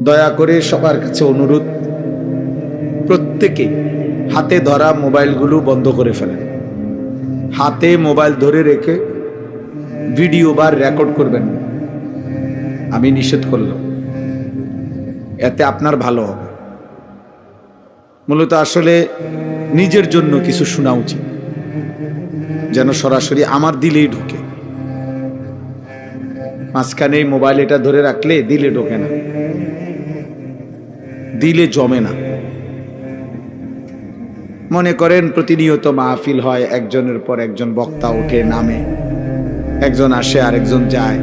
দয়া করে সবার কাছে অনুরোধ, প্রত্যেকে হাতে ধরা মোবাইলগুলো বন্ধ করে ফেলেন। হাতে মোবাইল ধরে রেখে ভিডিও বা রেকর্ড করবেন, আমি নিষেধ করলাম। এতে আপনার ভালো হবে। মূলত আসলে নিজের জন্য কিছু শোনা উচিত, যেন সরাসরি আমার দিলেই ঢোকে। মাঝখানে মোবাইল এটা ধরে রাখলে দিলে ঢোকে না, দিলে জমে না। মনে করেন প্রতিনিয়ত মাহফিল হয়, একজনের পর একজন বক্তা ওঠে নামে, একজন আসে আরেকজন যায়।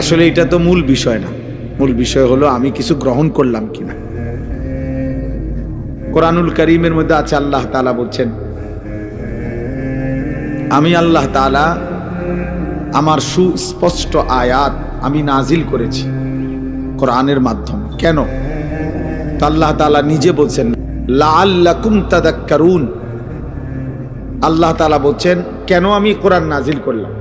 আসলে এটা তো মূল বিষয় না। মূল বিষয় হলো আমি কিছু গ্রহণ করলাম কিনা। কোরআনুল কারীমের মধ্যে আছে, আল্লাহ তাআলা বলছেন, আমি আল্লাহ তাআলা আমার সুস্পষ্ট আয়াত আমি নাজিল করেছি কোরআনের মাধ্যমে। কেন? তো আল্লাহ তাআলা নিজে বলছেন, লাআল্লাকুম তাযাক্কারুন। আল্লাহ তাআলা বলছেন, কেন আমি কোরআন নাজিল করলাম?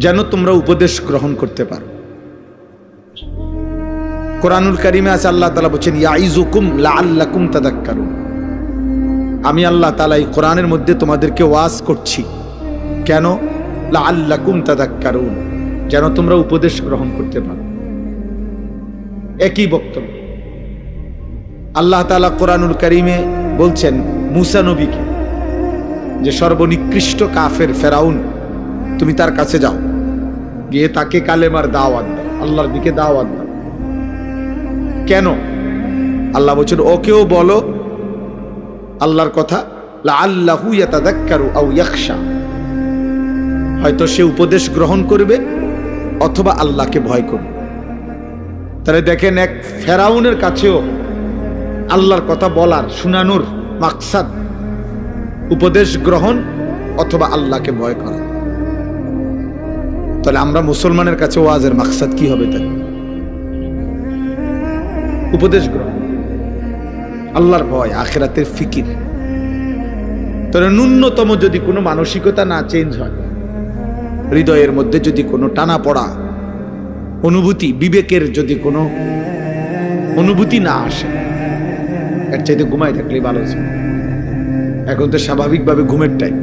যেন তোমরা উপদেশ গ্রহণ করতে পারো। কোরআনুল কারীমে আছে, আল্লাহ তাআলা বলছেন, ইয়াইযুকুম লাআল্লাকুম তাযাক্কারুন। আমি আল্লাহ তাআলা এই কোরআনের মধ্যে তোমাদেরকে ওয়াজ করছি। কেন? লাআল্লাকুম তাযাক্কারুন, যেন তোমরা উপদেশ গ্রহণ করতে পারো। একই বক্তব্য আল্লাহ তাআলা কোরআনুল কারীমে বলছেন মূসা নবীকে, যে সর্বনিকৃষ্ট কাফের ফেরাউন, তুমি তার কাছে যাও, গিয়ে তাকে কালেমার দাওয়াত দাও, আল্লাহর দিকে দাওয়াত দাও। কেন? আল্লাহ বলছেন, ওকেও বলো আল্লাহর কথা, লাআল্লাহু ইয়াতাযাক্কারু আও ইয়াখশা, হয়তো সে উপদেশ গ্রহণ করবে অথবা আল্লাহকে ভয় করবে। তাহলে দেখেন, এক ফেরাউনের কাছেও আল্লাহর কথা বলার, শোনানোর মাকসাদ উপদেশ গ্রহণ অথবা আল্লাহকে ভয় করা। তাহলে আমরা মুসলমানের কাছে ওয়াজের মাকসাদ কি হবে? তাই উপদেশ গ্রহণ, আল্লাহর ভয়, আখিরাতের ফিকির। তাহলে ন্যূনতম যদি কোনো মানসিকতা না চেঞ্জ হয়, হৃদয়ের মধ্যে যদি কোনো টানা পড়া অনুভূতি, বিবেকের যদি কোনো অনুভূতি না আসে, এর চাইতে ঘুমাই থাকলেই ভালো ছিল। এখন তো স্বাভাবিকভাবে ঘুমের টাইম,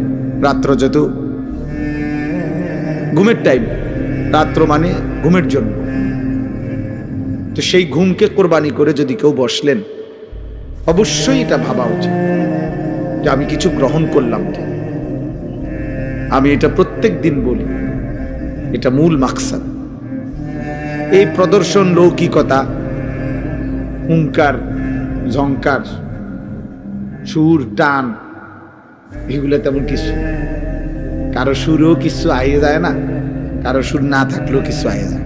রাত্র যত ঘুমের টাইম, রাত্র মানে ঘুমের জন্য। তো সেই ঘুমকে কোরবানি করে যদি কেউ বসলেন, অবশ্যই এটা ভাবা উচিত যে আমি কিছু গ্রহণ করলাম কি। আমি এটা প্রত্যেক দিন বলি, এটা মূল মাকসাদ। এই প্রদর্শন, লৌকিকতা, হুঙ্কার, ঝংকার, সুর, টান, এগুলো তেমন কিছু। কারো সুরেও কিছু আইয়ে যায় না, কারো সুর না থাকলেও কিছু আইয়ে যায়।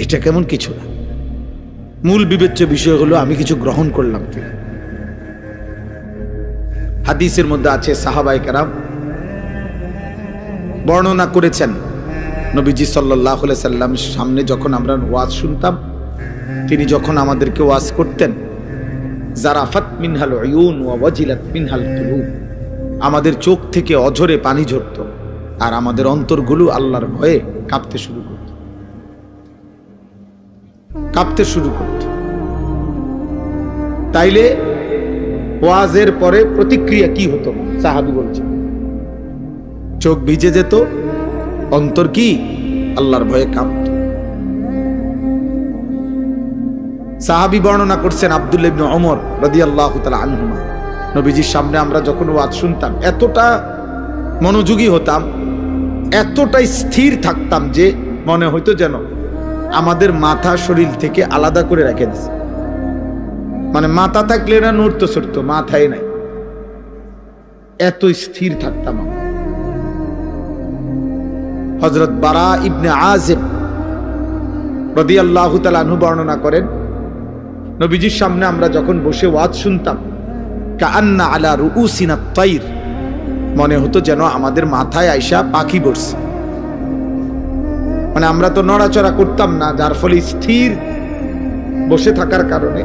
এটা কেমন কিছু না। মূল বিবেচ্য বিষয় হলো আমি কিছু গ্রহণ করলাম কিনা। হাদিসের মধ্যে আছে, সাহাবায়ে কেরাম বর্ণনা করেছেন, নবীজি সাল্লাল্লাহু আলাইহি সাল্লাম সামনে যখন আমরা ওয়াজ শুনতাম, তিনি যখন আমাদেরকে ওয়াজ করতেন, জারাফাত মিনহাল উয়ুন ওয়া ওয়াজিলাত মিনহাল কুলুব, আমাদের চোখ থেকে অঝরে পানি ঝরত আর আমাদের অন্তরগুলো আল্লাহর ভয়ে কাঁপতে শুরু করত, কাঁপতে শুরু করত। তাইলে ওয়াজের পরে প্রতিক্রিয়া কি হতো? সাহাবী বলছেন, চোখ ভিজে যেত, অন্তর কি আল্লাহর ভয়ে কাঁপত। সাহাবী বর্ণনা করছেন, আব্দুল্লাহ ইবনে ওমর রাদিয়াল্লাহু তাআলা আনহুমা, নবীজির সামনে আমরা যখন ওয়াজ শুনতাম, এতটা মনোযোগী হতাম, এতটাই স্থির থাকতাম যে মনে হইতো যেন আমাদের মাথা শরীর থেকে আলাদা করে রেখে দিছে। মানে মাথা থাকলে না নড়তো সরতো, মাথায় নাই, এত স্থির থাকতাম। হযরত বারা ইবনে আযিব রাদিয়াল্লাহু তাআলা আনহু বর্ণনা করেন, নবীজির সামনে আমরা যখন বসে ওয়াজ শুনতাম, কাআন্না আলা রুউসিনা তাইর, মনে হতো যেন আমাদের মাথায় আইসা পাখি বসছে। মানে আমরা তো নড়াচড়া করতাম না, যার ফলে স্থির বসে থাকার কারণে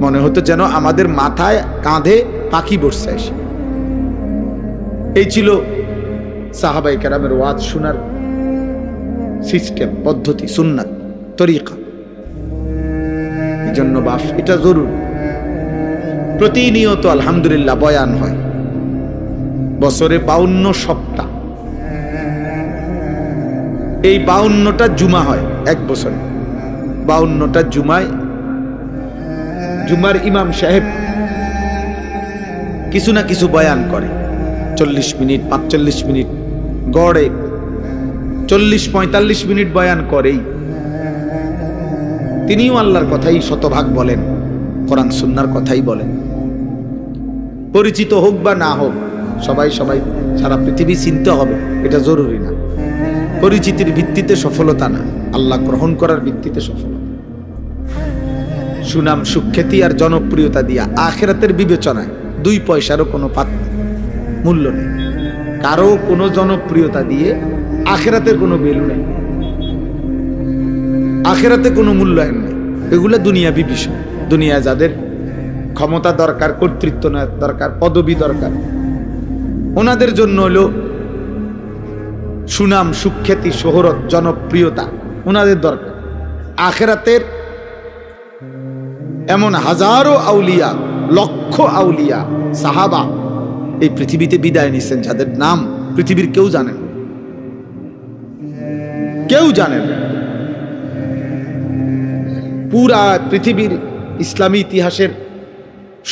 মনে হতো যেন আমাদের মাথায়, কাঁধে পাখি বসছে এসে। এই ছিল সাহাবায়ে কেরামের ওয়াজ শোনার সিস্টেম, পদ্ধতি, সুন্নাত, তরিকা। এই জন্য বাপ এটা জরুরি। প্রতিনিয়ত আলহামদুলিল্লাহ বয়ান হয়, বছরে 52 সপ্তাহ, এই 52টা জুমা হয় এক বছরে। 52টা জুমায় জুমার ইমাম সাহেব কিছু না কিছু বয়ান করে, 40 মিনিট 45 মিনিট, গড়ে 40-45 মিনিট বয়ান করেই। তিনিও আল্লাহর কথাই শতভাগ বলেন, কোরআন সুন্নাহর কথাই বলেন। পরিচিত হোক বা না হোক, সবাই সারা পৃথিবী চিনতে হবে এটা জরুরি না। পরিচিতির ভিত্তিতে সফলতা না, আল্লাহ গ্রহণ করার ভিত্তিতে সফলতা। সুনাম, সুখ্যাতি আর জনপ্রিয়তা দিয়া আখিরাতের বিবেচনায় 2 পয়সারও কোনো মূল্য নেই। কারো কোনো জনপ্রিয়তা দিয়ে আখিরাতের কোনো ভ্যালু নেই, আখিরাতে কোনো মূল্যায়ন নেই। এগুলো দুনিয়াবি বিষয়। দুনিয়ায় যাদের ক্ষমতা দরকার, কর্তৃত্ব দরকার, পদবি দরকার, ওনাদের জন্য হলো সুনাম, সুখ্যাতি, শোহরত, জনপ্রিয়তা ওনাদের দরকার। আখিরাতের এমন হাজারো আউলিয়া, লক্ষ আউলিয়া, সাহাবা এই পৃথিবীতে বিদায় নিছেন, যাদের নাম পৃথিবীর কেউ জানেন, কেউ জানেন। পুরা পৃথিবীর ইসলামী ইতিহাসের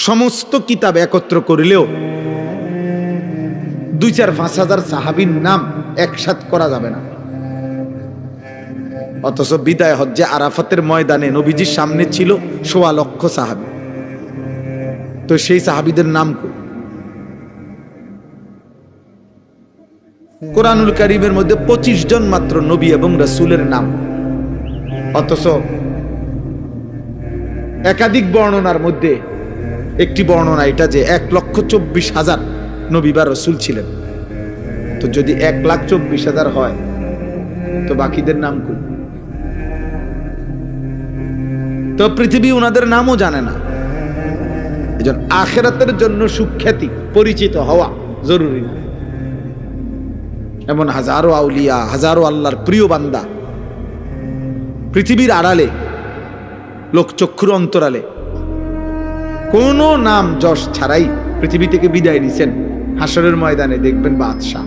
সমস্ত কিতাব একত্র করিলেও 2-4-5 হাজার সাহাবীর নাম একসাথ করা যাবে না। অথচ বিদায় হজ্জে আরাফাতের ময়দানে নবীজির সামনে ছিল 1.25 লক্ষ সাহাবী। তো সেই সাহাবীদের নাম কই? কোরআনুল কারীমের মধ্যে 25 জন মাত্র নবী এবং রাসূলের নাম। অথচ একাধিক বর্ণনার মধ্যে একটি বর্ণনা এটা যে 1,24,000 নবী বা রাসূল ছিলেন। তো যদি 1,24,000 হয়, তো বাকিদের নাম কই? তো পৃথিবী ওনাদের নামও জানে না। এজন্য আখিরাতের জন্য সুখ্যাতি, পরিচিত হওয়া জরুরি। এমন হাজারো আউলিয়া, হাজারো আল্লাহর প্রিয় বান্দা পৃথিবীর আড়ালে, লোকচক্ষুর অন্তরালে কোনো নাম যশ ছাড়াই পৃথিবী থেকে বিদায় নিছেন। হাসরের ময়দানে দেখবেন বাদশাহ।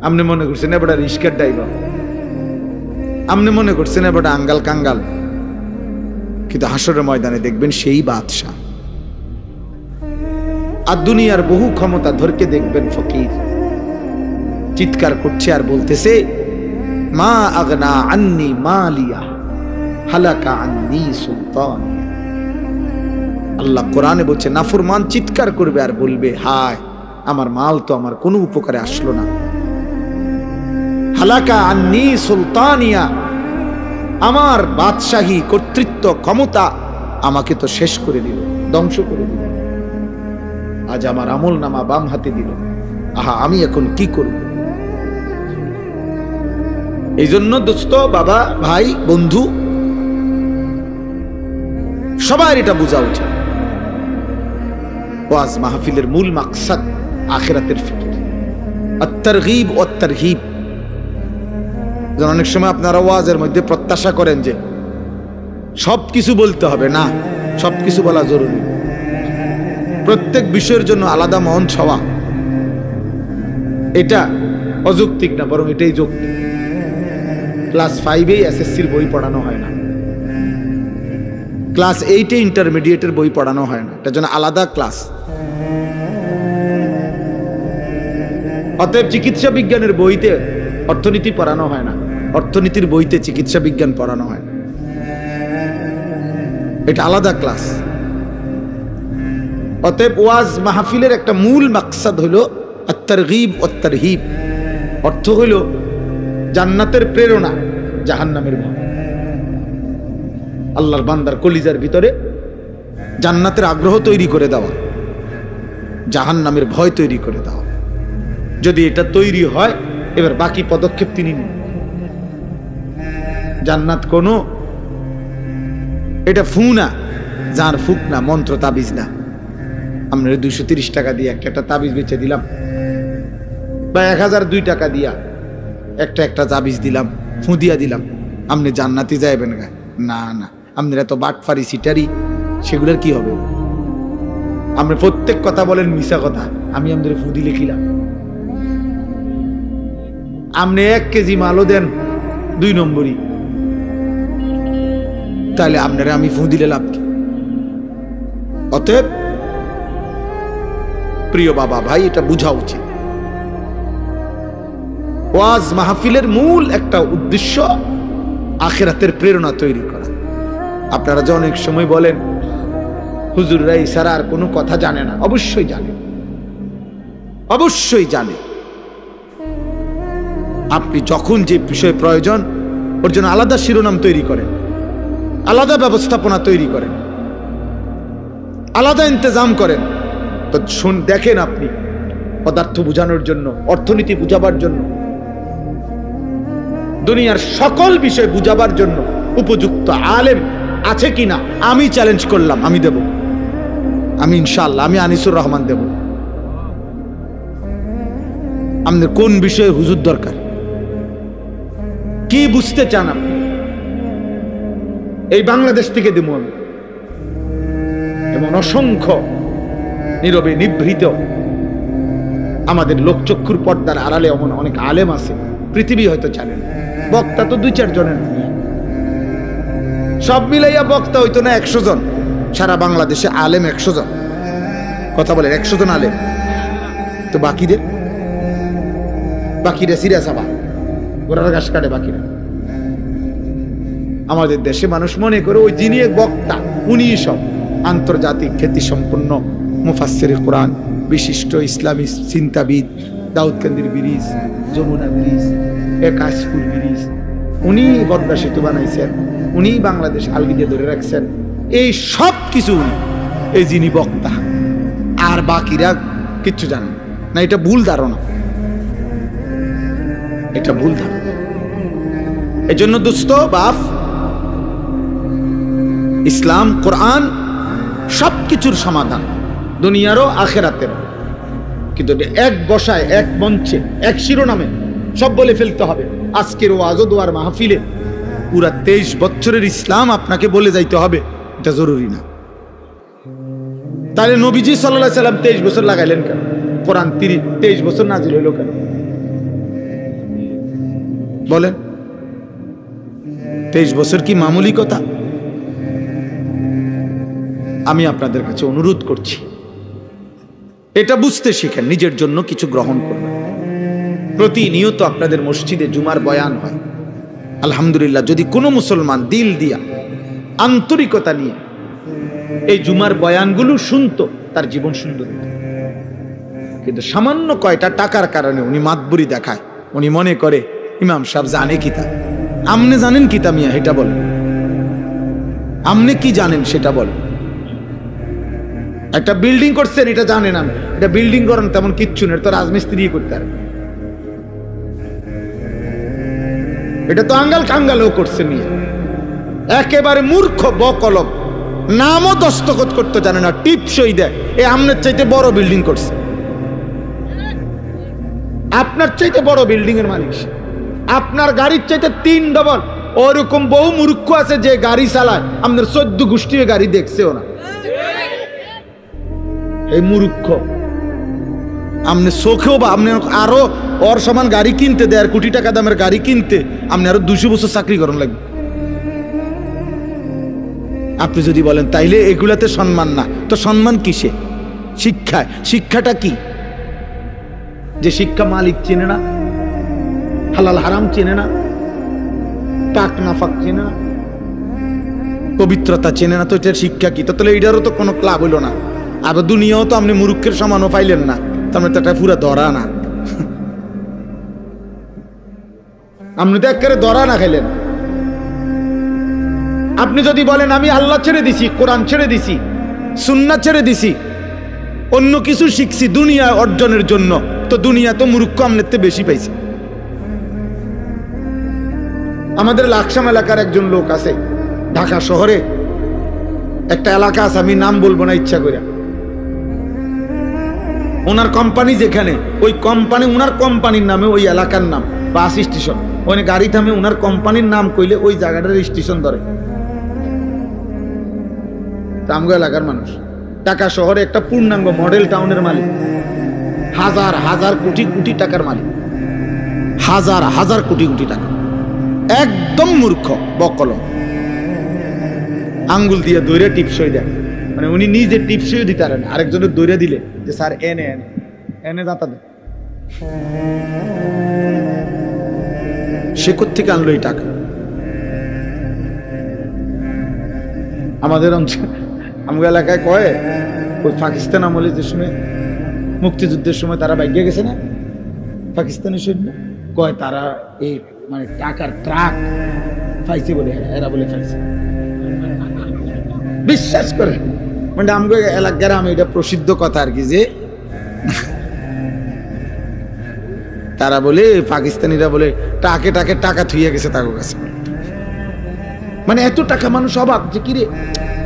আপনি মনে করছেন এবারে রিস্কার ড্রাইভার, আপনি মনে করছেন এবারে আঙ্গাল কাঙ্গাল, কিন্তু হাসরের ময়দানে দেখবেন সেই বাদশাহ। আর দুনিয়ার বহু ক্ষমতা ধরকে দেখবেন ফকির চিৎকার করছে আর বলতেছে, মা আগনা আন্নি মালিয়া হালাকা আন্নি সুলতান। আল্লাহ কোরআনে বলছে নাফরমান চিৎকার করবে আর বলবে, হায় আমার মাল তো আমার কোনো উপকারে আসলো না। হালাকা আন্নি সুলতানিয়া, আমার বাদশাহী, কর্তৃত্ব, ক্ষমতা আমাকে তো শেষ করে দিল, ধ্বংস করে দিল। আজ আমার আমল নামা বাম হাতে দিল, আহা আমি এখন কি করব? এই জন্য দোস্ত, বাবা, ভাই, বন্ধু, সবার এটা বোঝা উচিত। ওয়াজ মাহফিলের মূল মাকসাদ আখিরাতের ফিকির, আত-তারগীব ও তারহিব। অনেক সময় আপনারা ওয়াজের মধ্যে প্রত্যাশা করেন যে সবকিছু বলতে হবে, না, সবকিছু বলা জরুরি। প্রত্যেক বিষয়ের জন্য আলাদা মন ছাওয়া এটা অযৌক্তিক না, বরং এটাই যৌক্তিক। ক্লাস 5-এ এসএসসির বই পড়ানো হয় না, ক্লাস 8-এ ইন্টারমিডিয়েটের বই পড়ানো হয় না, এটার জন্য আলাদা ক্লাস। অতএব চিকিৎসা বিজ্ঞানের বইতে অর্থনীতি পড়ানো হয় না, অর্থনীতির বইতে চিকিৎসা বিজ্ঞান পড়ানো হয় না, এটা আলাদা ক্লাস। অতএব ওয়াজ মাহফিলের একটা মূল মাকসাদ হলো আত-তারগীব ও তারহিব। অর্থ হইল জান্নাতের প্রেরণা, জাহান্নামের ভয়। আল্লাহর বান্দার কলিজার ভিতরে জান্নাতের আগ্রহ তৈরি করে দেওয়া, জাহান্নামের ভয় তৈরি করে দেওয়া। যদি এটা তৈরি হয়, এবার বাকি পদক্ষেপ তিনি নিন। জান্নাত কোনো এটা ফু না, যার ফুক না, মন্ত্র তাবিজ না। আমরা 230 টাকা দিয়ে একটা তাবিজ বেচে দিলাম, বা 1002 টাকা দিয়া একটা একটা তাবিজ দিলাম, ফুঁদিয়া দিলাম, আপনি জান্নাতি যাইবেন গা? না না, আপনার এত বাটফারি সিটারি, সেগুলোর কি হবে? আপনি প্রত্যেক কথা বলেন মিশা কথা, আমি আপনাদের ফুঁদি লিখিলাম। আপনি 1 কেজি মালও দেন 2 নম্বরই, তাহলে আপনারা আমি ফুঁ দিলে লাভ কি? অতএব প্রিয় বাবা ভাই, এটা বুঝা উচিত। ওয়াজ মাহফিলের মূল একটা উদ্দেশ্য আখিরাতের প্রেরণা তৈরি করা। আপনারা যে অনেক সময় বলেন হুজুররা ইশারা আর কোনো কথা জানে না, অবশ্যই জানে, অবশ্যই জানে। আপনি যখন যে বিষয় প্রয়োজন ওর জন্য আলাদা শিরোনাম তৈরি করেন, আলাদা ব্যবস্থাপনা তৈরি করেন, আলাদা ইন্তজাম করেন। তো দেখেন, আপনি পদার্থ বোঝানোর জন্য, অর্থনীতি বুঝাবার জন্য, দুনিয়ার সকল বিষয় বুঝাবার জন্য উপযুক্ত আলেম আছে কিনা আমি চ্যালেঞ্জ করলাম, আমি দেব, আমি ইনশাআল্লাহ, আমি আনিসুর রহমান দেব। আমাদের কোন বিষয়ে হুজুর দরকার, কি বুঝতে চান আপনি, এই বাংলাদেশ থেকে দেব আমি। এবং অসংখ্য নীরবে নিভৃত আমাদের লোকচক্ষুর পর্দার আড়ালে এমন অনেক আলেম আছে, পৃথিবী হয়তো জানেন। বক্তা তো 2-4 জনের, সব মিলাইয়া বক্তা হইতো না 100 জন। সারা বাংলাদেশে আলেম 100 জন, কথা বলেন 100 জন আলেম। তো বাকিরা সিরিয়াস, আবার গোড়ার ঘাস কাটে বাকিরা। আমাদের দেশে মানুষ মনে করে ওই যিনি বক্তা উনি সব। আন্তর্জাতিক খ্যাতি সম্পন্ন মুফাসসিরে কোরআন, বিশিষ্ট ইসলামী চিন্তাবিদ, দাউদকান্দির ব্রিজ, যমুনা ব্রিজ, একাশপুর ব্রিজ, উনি পদ্মা সেতু বানাইছেন, উনি বাংলাদেশ আলগিদে ধরে রাখছেন, এই সব কিছু উনি, এই যিনি বক্তা। আর বাকিরা কিচ্ছু জানেন না। এটা ভুল ধারণা, এটা ভুল ধারণা। এই জন্য দোস্ত বাপ, ইসলাম কোরআন সবকিছুর সমাধান, দুনিয়ারও আখেরাতেরও। কিন্তু এক বসায়, এক মঞ্চে, এক শিরোনামে সব বলে ফেলতে হবে। আজকের ওয়াজ ও দোয়ার মাহফিলে পুরা 23 বছরের ইসলাম আপনাকে বলে যাইতে হবে, এটা জরুরি না। তাহলে নবীজি সাল্লাল্লাহু আলাইহি সাল্লাম 23 বছর লাগাইলেন কেন? কোরআন 23 বছর নাজিল হইল কেন বলেন? 23 বছর কি মামুলি কথা? আমি আপনাদের কাছে অনুরোধ করছি, এটা বুঝতে শিখেন, নিজের জন্য কিছু গ্রহণ করবেন। প্রতিনিয়ত আপনাদের মসজিদে জুমার বয়ান হয়, আলহামদুলিল্লাহ। যদি কোনো মুসলমান দিল দিয়া, আন্তরিকতা নিয়ে এই জুমার বয়ানগুলো শুনতো, তার জীবন সুন্দর হতো। কিন্তু সামান্য কয়টা টাকার কারণে উনি মাতবুরি দেখায়, উনি মনে করে ইমাম সাহেব জানে কিতা। আপনি জানেন কিতা মিয়া, এটা বলেন। আপনি কি জানেন সেটা বলেন। একটা বিল্ডিং করছেন, এটা জানেন আমি, এটা বিল্ডিং করেন তেমন কিচ্ছু নেই, তো রাজমিস্ত্রি করতে পারে। এটা তো আঙ্গাল কাঙ্গালও করছে মিয়া, একেবারে মূর্খ বকলম, নামও দস্তখত করতে জানে না, টিপসই দেয়। এই আমনের চাইতে বড় বিল্ডিং করছে, আপনার চাইতে বড় বিল্ডিং এর মালিক, আপনার গাড়ির চাইতে 3 ডবল। ওরকম বহু মূর্খ আছে যে গাড়ি চালায় আপনার 14 গোষ্ঠী গাড়ি দেখছেও না। এই মূর্খ আপনি চোখেও, বা আপনি আরো ওর সমান গাড়ি কিনতে, 1.5 কোটি টাকা দামের গাড়ি কিনতে আপনি আরো 200 বছর চাকরি করেন লাগবে। আপনি যদি বলেন তাইলে এগুলাতে সম্মান না, তো সম্মান কিসে? শিক্ষায়। শিক্ষাটা কি? যে শিক্ষা মালিক চেনে না, হালাল হারাম চেনে না, পাক নাফাক চেনে না, পবিত্রতা চেনে না, তো এটার শিক্ষা কি? তাহলে এটারও তো কোনো ক্লাব হইল না। আবার দুনিয়াও তো আপনি মূর্খের সমানও পাইলেন না, তার মানে তো এটা পুরা ধরা না। আপনি তো একেবারে ধরা না খাইলেন। আপনি যদি বলেন আমি আল্লাহ ছেড়ে দিছি, কোরআন ছেড়ে দিছি, সুন্নাহ ছেড়ে দিছি, অন্য কিছু শিখছি দুনিয়া অর্জনের জন্য, তো দুনিয়া তো মূর্খ আপনার থেকে বেশি পাইছে। আমাদের লাকসাম এলাকার একজন লোক আছে, ঢাকা শহরে একটা এলাকা আছে, আমি নাম বলবো না ইচ্ছা করে। ওনার কোম্পানি যেখানে, ওই কোম্পানি, ওনার কোম্পানির নামে ওই এলাকার নাম, বাস স্টেশন, ওখানে গাড়ি থামে, ওনার কোম্পানির নাম কইলে ওই জায়গাটার স্টেশন ধরে। আমগো এলাকার মানুষ ঢাকা শহরে একটা পূর্ণাঙ্গ মডেল টাউনের মালিক, হাজার হাজার কোটি কোটি টাকার মালিক, হাজার হাজার কোটি কোটি টাকা। একদম মূর্খ বকলম, আঙ্গুল দিয়ে দৈরে টিপসই দেয়, মানে উনি নিজে টিপসইও দিতে পারেন, আরেকজনের দৈরে দিলে যে স্যার এনে এনে এনে দাতা দেয়। সে কোত্থেকে আনলো এই টাকা? আমাদের অঞ্চল আমগো এলাকায় কয় ওই পাকিস্তান আমলে যে সময় মুক্তিযুদ্ধের সময় তারা বাইকে গেছে না পাকিস্তানি সৈন্য, কয় তারা এই মানে টাকার ট্রাক পাইছে বলে, এরা বলে পাইছে। বিশ্বাস করে মানে আমগো এলাকার আমি এটা প্রসিদ্ধ কথা আর কি, যে তারা বলে পাকিস্তানিরা বলে টাকে টাকে টাকা থুইয়া গেছে তার কাছে। মানে এত টাকা, মানুষ অবাক যে কিরে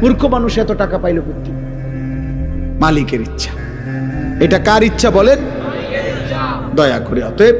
মূর্খ মানুষ এত টাকা পাইলো করতে। মালিকের ইচ্ছা। এটা কার ইচ্ছা বলেন? দয়া করে। অতএব